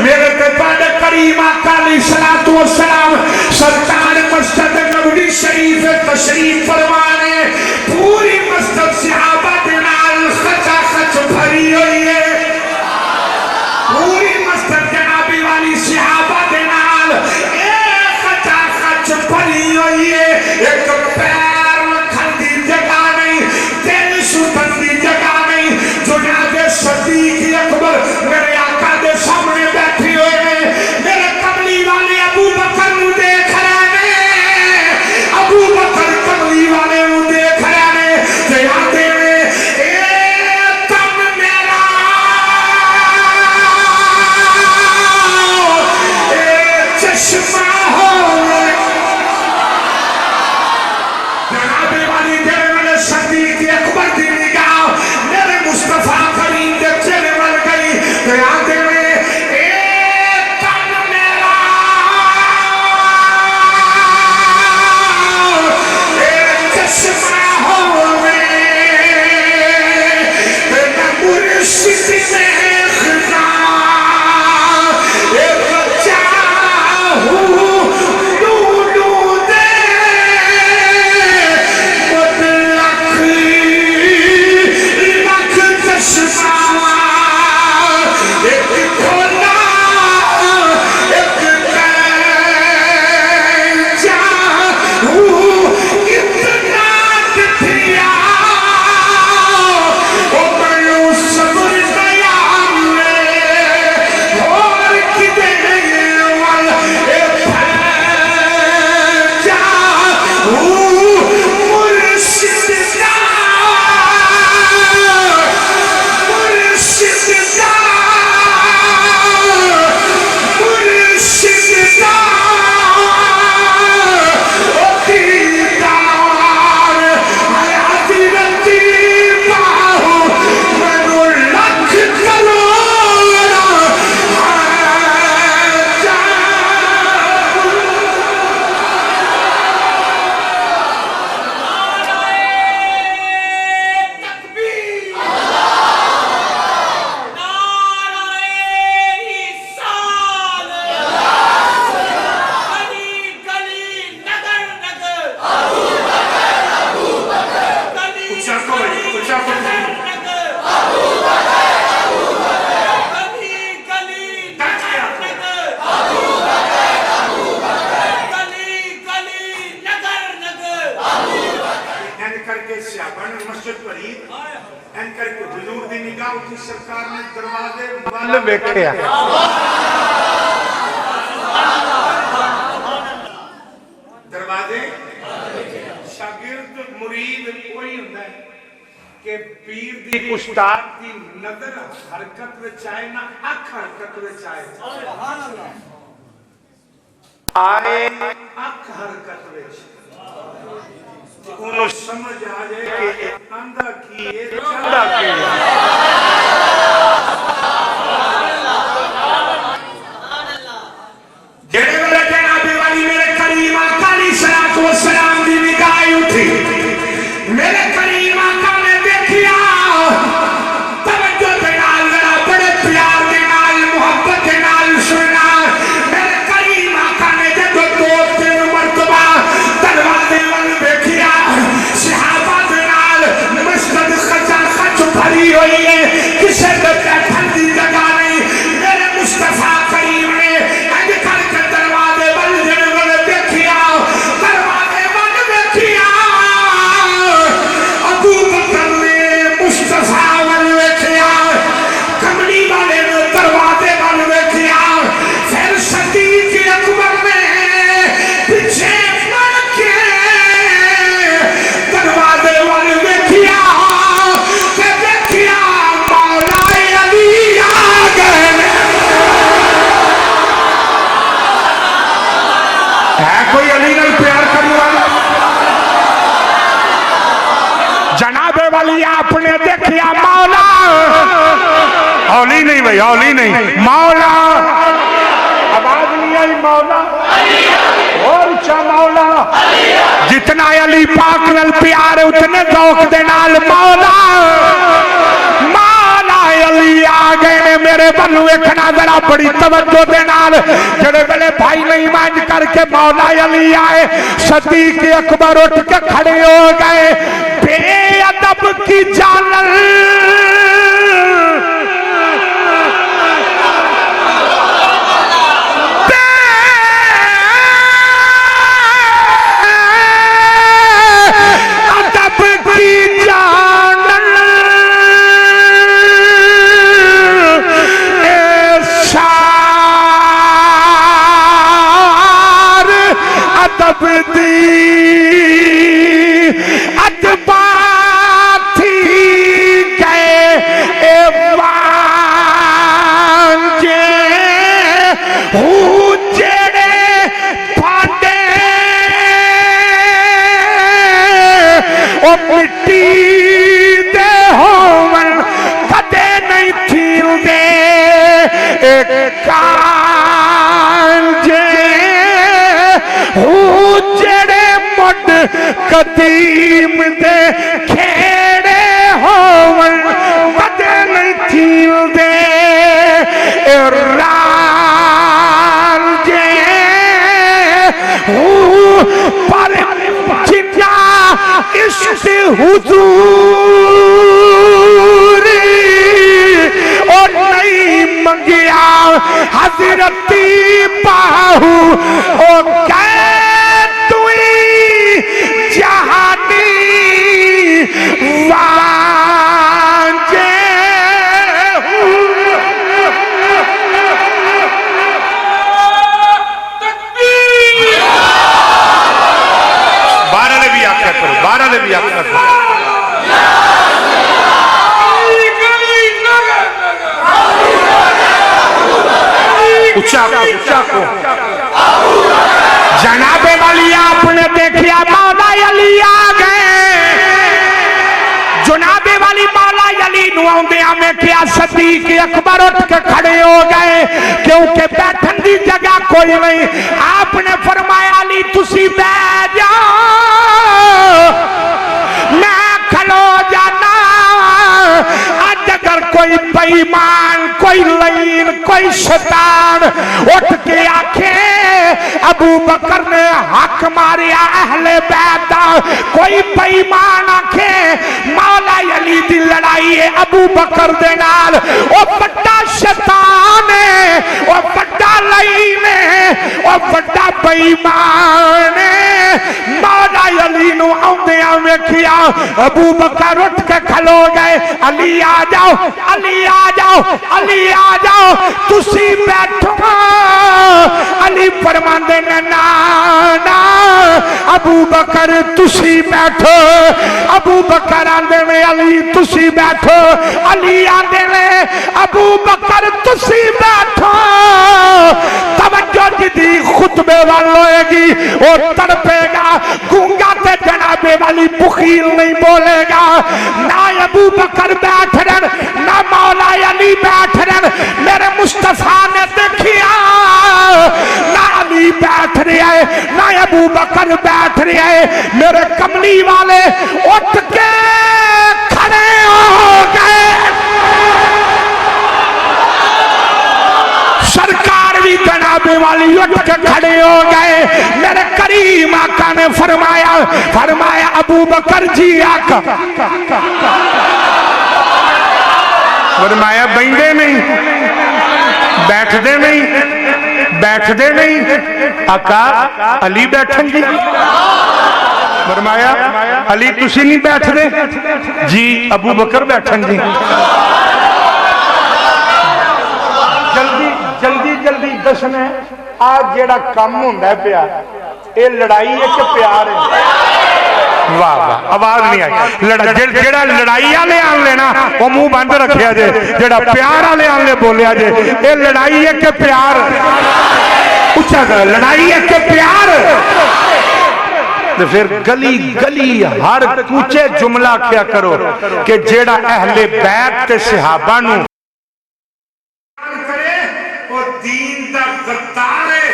मेरे पास करीम आका अलैहिस्सलातु वस्सलाम सरकार मस्जिद नबवी शरीफ तशरीफ फरमाने पूरी मस्जिद सहाबा दे नाल खचा खच भरी हुई है। पूरी मस्जिद जनाबी वाली सहाबा दे नाल खचा खच भरी हुई है। एक पैर रखने की जगह नहीं, दिल सुधन की जगह नहीं। जुनाब सदीक अकबर मेरे आका दे सामने बैठे हुए हैं। मेरे कमली वाले अबू बकर नू देख रहे हैं। अबू बकर कमली वाले नू देख रहे हैं। ते आते ने ए तम मेरा ए चश्मा हो जनाबे वाली तेरे वाले सदीक अकबर की निगाह मेरे मुस्तफा करीम के चेहरे पर गई। ते आते ने सरकार ने दरवाजे वाले वेखे दरवाजे शागिर्द मुरीद कोई होता है कि पीर दी उस्ताद की नजर हरकत विच आए ना अख हरकत विच आए आए अख हरकत विच उन्होंने समझ आ जाए कि आंदा की ये चंदा की जेड़े वाले जनाबे वाली मेरे करीम आका अलैहिस्सलातु वस्सलाम दी निगाह उठी। मेरे करीम आका ने देखिया तवज्जो दे नाल जरा बड़े प्यार दे नाल मोहब्बत दे नाल सुनना। मेरे करीम आका ने जब दो तीन मरतबा दरवाजे वाल देखिया सहाबा दे नाल मस्जिद खचा खच भरी हुई है। किसी के बैठन की जगह नहीं। मेरे मुस्तफा करीम ने जनाबे वाली आपने देखिया मौला हौली नहीं भाई हौली नहीं मौला आवाज नहीं आई मौला और ऊंचा मौला जितना अली पाक नाल प्यार उतने दौख दे नाल मौला मौला अली आ गए ने मेरे बल वेखना जरा बड़ी तवज्जो दे नाल जेड़े वेले भाई नहीं मांझ करके मौला अली आए सदीक अकबर उठ के खड़े हो गए बेअदब की जानल मिट्टी दे होवन कदे नहीं थींदे कांजे जेड़े मुड कदीम दे खेड़े होवन कदे नहीं थींदे रांझे पर जिन्ना इश्क हुजूरी और नहीं मंगिया हजरती बाहू ओ कह तुई जहानी वांझे बारह ने भी आख्या करो बारह ने भी आख्या करो उच्चा को जनाबे वाली आपने देखिया मौला अली आ गए जनाबे वाली मौला अली नुआंदिया में क्या सदीक अकबर उठ के खड़े हो गए क्योंकि बैठन की जगह कोई नहीं आपने फरमाया अली तुसी बैठ जाओ मैं खलो जाना आज अगर कोई बेईमान कोई लईन कोई शैतान उठ के आखे अबू बकर ने हक मारिया अहले बैत दा कोई बेईमान आखे मौला अली दी लड़ाई है अबू बकर दे नाल ओ बड़ा शैतान है ओ बड़ा लईन है ओ बड़ा बेईमान है मौला अली नु आउंदिया वेखिया अबू बकर उठ के खलो गए अली आ जाओ अली आ जाओ अली आ जाओ तुसी बैठो अली फरमांदे ने ना ना अबू बकर तुसी बैठो अबू बकर आंदे ने अली तुसी बैठो अली आंदे ने अबू बकर तुसी बैठो तवज्जो जिदी खुतबे वाल होएगी वो तड़पेगा गूंगा ते जनाबे वाली बुखील नहीं बोलेगा ना अबू बकर बैठ रहे ना मौला अली बैठ रहे मेरे मुस्तफा ने देखिया ना अली बैठ रहे है ना अबू बकर बैठ रहे है मेरे कमली वाले उठ के खड़े हो गए सरकार भी जनाबे वाली उठ के खड़े हो गए मेरे करीम आका ने फरमाया फरमाया अबू बकर जी आका फरमाया बैठे नहीं बैठते नहीं बैठते नहीं आका अली बैठन जी फरमाया अली तुसी नहीं बैठते जी अबू बकर बैठन जी जल्दी जल्दी जल्दी दसना आज जेड़ा कम होंदा पिया ये लड़ाई है कि प्यार है वाह वाह आवाज नहीं आई जेड़ा लड़ाई वाले आन लेना वो मुंह बंद रखिया जे जेड़ा प्यार वाले आन ले बोलिया जे ये लड़ाई है कि प्यार उच्चा कर लड़ाई है कि प्यार तो फिर गली गली हर कूचे जुमला क्या करो कि जेड़ा अहले बैत ते सहाबा नु दीन दा गद्दार है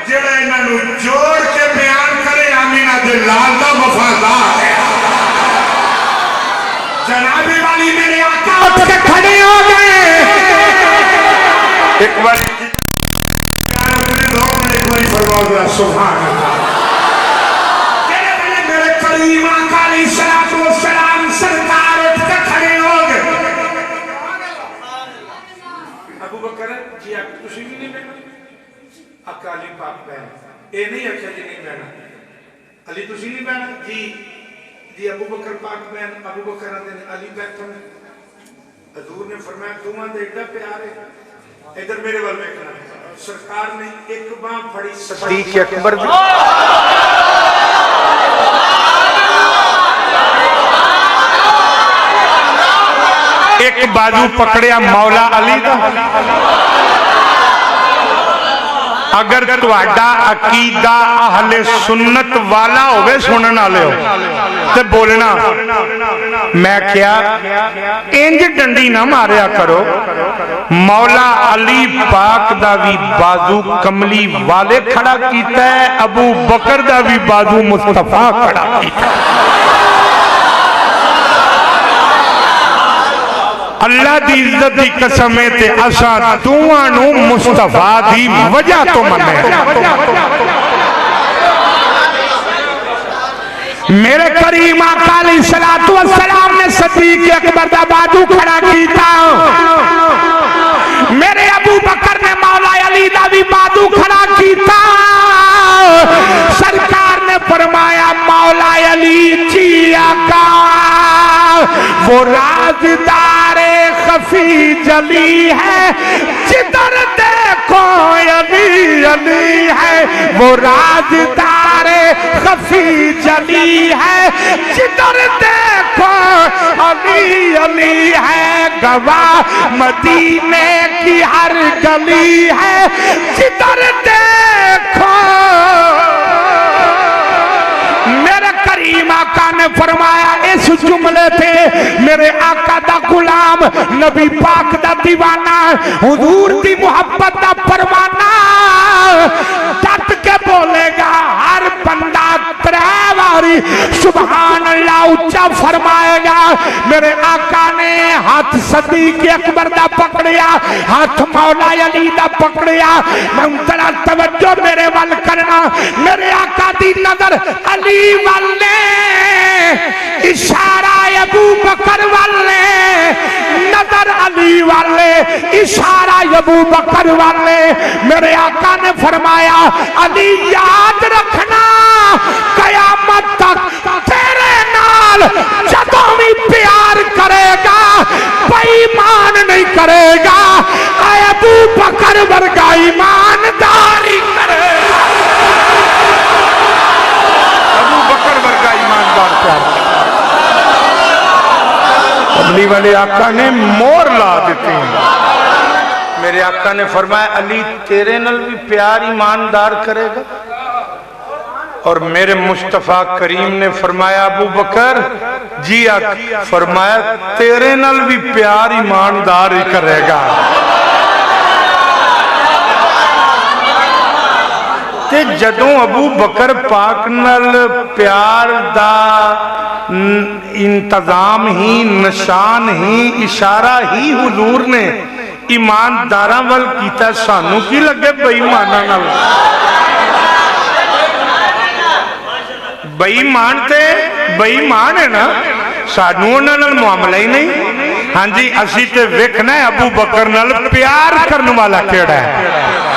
जेड़ा इन्हां जोड़ के बयान करे आमीना दे लाल दा वफादार है जनाबे वाली मेरे आका उठ के खड़े हो गए एक बार सुभान अल्लाह। मेरे करीम आका अलैहिस्सलाम सरकार उठ के खड़े हो गए। अबू बकर जी आप तुसी भी नहीं बहना अकाली पाक बहन ये नहीं आख्या जी नहीं बहना अली तुसी नहीं बहना जी जी अबू बकर पाक बहन अबू बकर अली बैठन हजूर ने फरमाया दोवां दे एडा प्यार है। इधर मेरे वाल देखना सरकार ने एक बांह फड़ी सिद्दीक अकबर दी एक बाजू पकड़िया मौला अली दा। अगर तुहाडा अकीदा अहले सुन्नत वाला होवे सुनने वाले हो ते बोलना मैं क्या इंज डंडी ना मारिया करो। मौला अली पाक दा भी बाजू कमली वाले खड़ा कीता है, अबू बकर दा भी बाजू मुस्तफा खड़ा कीता है। अल्लाह दी इज्जत दी कसम है ते असा दोवां नू मुस्तफा दी वजह तो मने। मेरे करीम आका अलैहिस्सलातु वस्सलाम ने सिद्दीक अकबर दा बाजू खड़ा कीता। मेरे अबू बकर ने मौला अली दा भी बाजू खड़ा कीता। सरकार ने फरमाया मौला अली जी आका वो राज़दारे खफी जली है जिधर देखो अली अली है। वो राज़दारे खफी जली है जिधर देखो अली अली है। गवाह मदीने की हर गली है जिधर देखो। मेरे करीम आका ने फरमाया इस जुमले थे मेरे आका दा गुलाम नबी पाक दा दीवाना हुजूर दी मोहब्बत दा परवाना डट के बोलेगा हर बंदा त्रै बारी सुभान अल्लाह उच्चा फरमाएगा। मेरे आका ने हाथ सिद्दीक अकबर दा पकड़िया, हाथ मौला अली दा पकड़िया। मैं तेरा तवज्जो मेरे वाल करना। मेरे आका दी नजर अली वाले, इशारा अबू बकर वाले, नजर अली वाले, इशारा अबू बकर वाले। मेरे आका ने फरमाया अली याद रखना कयामत तक तेरे नाल जदों भी प्यार करेगा बेईमान नहीं करेगा। अबू बकर वर्गा ईमानदारी करेगा। अबू बकर वर्गा ईमानदार प्यार अली वाले आका ने मोर ला देते हैं। मेरे आका ने फरमाया अली तेरे नल भी प्यार ईमानदार करेगा। और मेरे मुस्तफा करीम ने फरमाया अबू बकर जी आका फरमाया तेरे नल भी प्यार ईमानदार ही करेगा। ते जदों अबू बकर पाक नल प्यार दा इंतजाम ही निशान ही इशारा ही हुजूर ने ईमानदारां वल कीता सानू की लगे बेईमानां नाल। बेईमान ते बेईमान है ना सानू उन्हां नाल मुआमला ही नहीं। हाँ जी असी ते वेखना है अबू बकर नाल प्यार करने वाला केड़ा है।